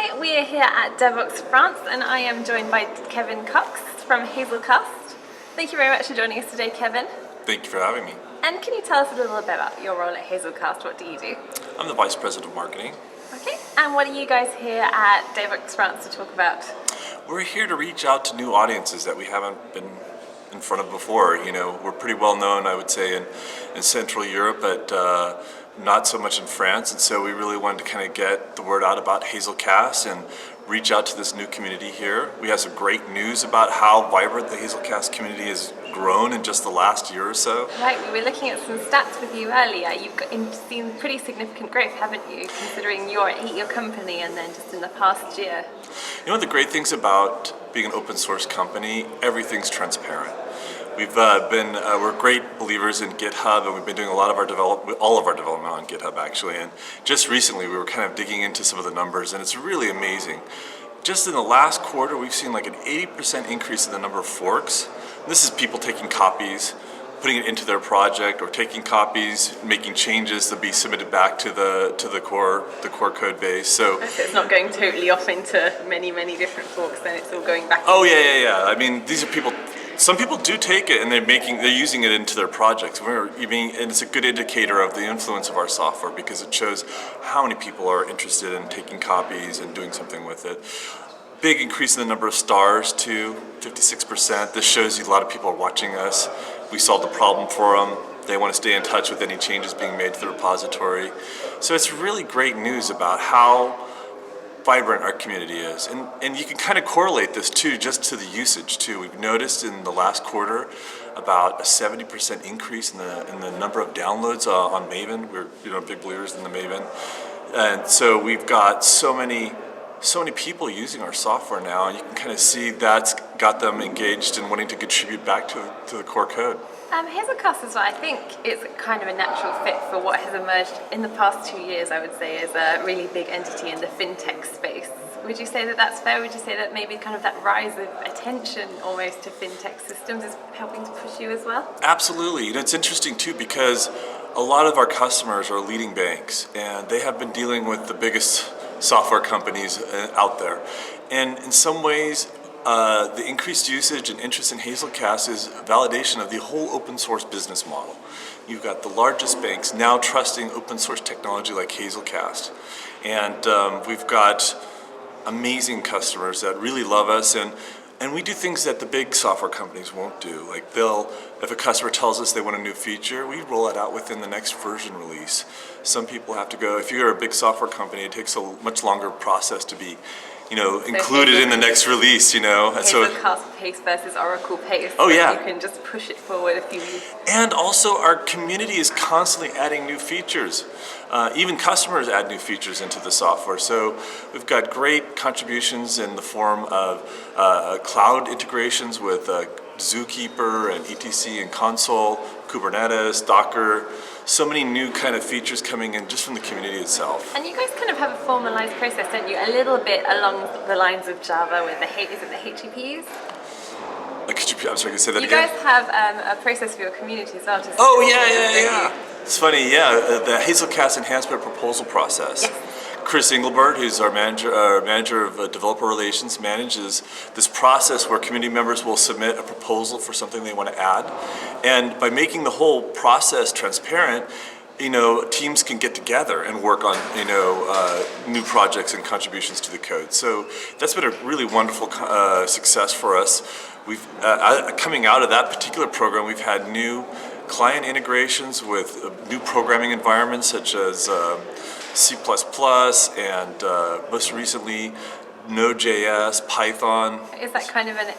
Hi, we are here at Devoxx France and I am joined by Kevin Cox from Hazelcast. Thank you very much for joining us today, Kevin. Thank you for having me. And can you tell us a little bit about your role at Hazelcast? What do you do? I'm the Vice President of Marketing. Okay, and what are you guys here at Devoxx France to talk about? We're here to reach out to new audiences that we haven't been in front of before. You know, we're pretty well known, I would say, in Central Europe, but not so much in France. And so we really wanted to kind of get the word out about Hazelcast and reach out to this new community here. We have some great news about how vibrant the Hazelcast community has grown in just the last year or so. Right, we were looking at some stats with you earlier. You've seen pretty significant growth, haven't you, considering you're at your company and then just in the past year? You know, one of the great things about being an open source company, everything's transparent. We're great believers in GitHub, and we've been doing all of our development on GitHub actually. And just recently, we were kind of digging into some of the numbers, and it's really amazing. Just in the last quarter, we've seen like an 80% increase in the number of forks. This is people taking copies, putting it into their project, or taking copies, making changes to be submitted back to the core code base. So it's not going totally off into many different forks. Then it's all going back. Oh yeah. I mean, these are people. Some people do take it and they're using it into their projects. And it's a good indicator of the influence of our software because it shows how many people are interested in taking copies and doing something with it. Big increase in the number of stars too, 56%. This shows you a lot of people are watching us. We solved the problem for them. They want to stay in touch with any changes being made to the repository. So it's really great news about how vibrant our community is, and you can kind of correlate this too just to the usage too. We've noticed in the last quarter about a 70% increase in the number of downloads on Maven. We're big believers in the Maven, and so we've got so many people using our software now, and you can kind of see that's got them engaged and wanting to contribute back to the core code. Hazelcast as well, I think it's kind of a natural fit for what has emerged in the past 2 years, I would say, as a really big entity in the fintech space. Would you say that that's fair? Would you say that maybe kind of that rise of attention almost to fintech systems is helping to push you as well? Absolutely. It's interesting too because a lot of our customers are leading banks, and they have been dealing with the biggest software companies out there. And in some ways, the increased usage and interest in Hazelcast is validation of the whole open source business model. You've got the largest banks now trusting open source technology like Hazelcast. And we've got amazing customers that really love us, and we do things that the big software companies won't do. Like if a customer tells us they want a new feature, we roll it out within the next version release. Some people have to go, if you're a big software company, it takes a much longer process to be included in the next release, And so Hazelcast pace versus Oracle pace. Oh yeah. You can just push it forward a few weeks. And also our community is constantly adding new features. Even customers add new features into the software. So we've got great contributions in the form of cloud integrations with Zookeeper and ETC and Console, Kubernetes, Docker. So many new kind of features coming in just from the community itself. And you guys kind of have a formalized process, don't you? A little bit along the lines of Java with the HTTPs? I'm sorry, can you say that again? You guys have a process for your community as well. Oh yeah. It's funny, the Hazelcast enhancement proposal process. Yes. Chris Engelbert, who's our manager of developer relations, manages this process where community members will submit a proposal for something they want to add. And by making the whole process transparent, teams can get together and work on, new projects and contributions to the code. So that's been a really wonderful success for us. We've coming out of that particular program, we've had new client integrations with new programming environments such as C++ and most recently Node.js, Python. Is that kind of an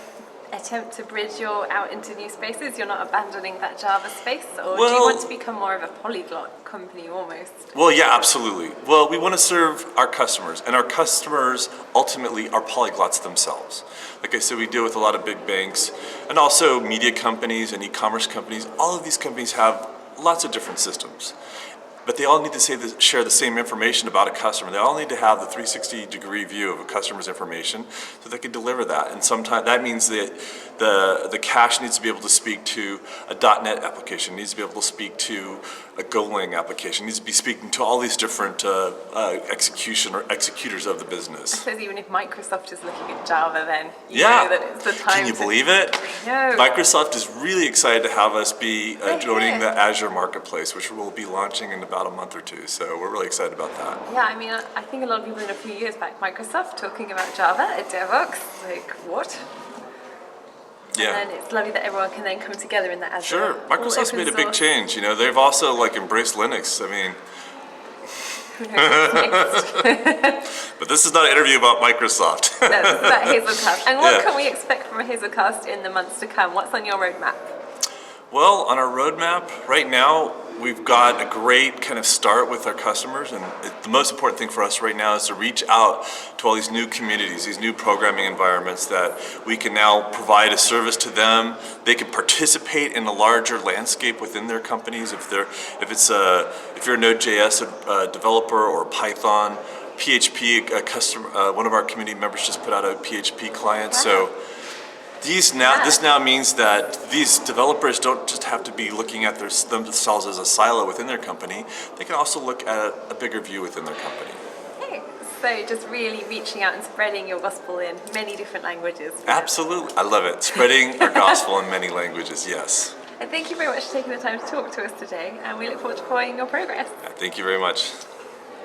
attempt to bridge you out into new spaces? You're not abandoning that Java space, or do you want to become more of a polyglot company almost? Well, yeah, absolutely. Well, we want to serve our customers, and our customers ultimately are polyglots themselves. Like I said, we deal with a lot of big banks and also media companies and e-commerce companies. All of these companies have lots of different systems. but they all need to share the same information about a customer. They all need to have the 360-degree view of a customer's information so they can deliver that. And sometimes that means that the cache needs to be able to speak to a .NET application, needs to be able to speak to a Golang application, needs to be speaking to all these different executors of the I business. suppose even if Microsoft is looking at Java, then you Yeah. know that it's the time. Can you believe it? No. Microsoft is really excited to have us be joining hear. the Azure Marketplace, which we'll be launching in about a month or two. So we're really excited about that. Yeah, I mean, I think a lot of people in a few years back, Microsoft talking about Java at Devoxx, like what? Yeah. And then it's lovely that everyone can then come together in that Azure. Sure, Microsoft's all made a open big source. change. You know, they've also like embraced Linux. I mean, Who knows what's next? but this is not an interview about Microsoft. No, this is about Hazelcast. And what Yeah. can we expect from Hazelcast in the months to come? What's on your roadmap? Well, on our roadmap right now, we've got a great kind of start with our customers, and the most important thing for us right now is to reach out to all these new communities, these new programming environments that we can now provide a service to them. They can participate in a larger landscape within their companies. If you're a Node.js developer or Python, PHP, one of our community members just put out a PHP client. So. This now means that these developers don't just have to be looking at themselves as a silo within their company. They can also look at a bigger view within their company. Okay. So just really reaching out and spreading your gospel in many different languages. Absolutely. I love it. Spreading our gospel in many languages, yes. And thank you very much for taking the time to talk to us today, and we look forward to following your progress. Thank you very much.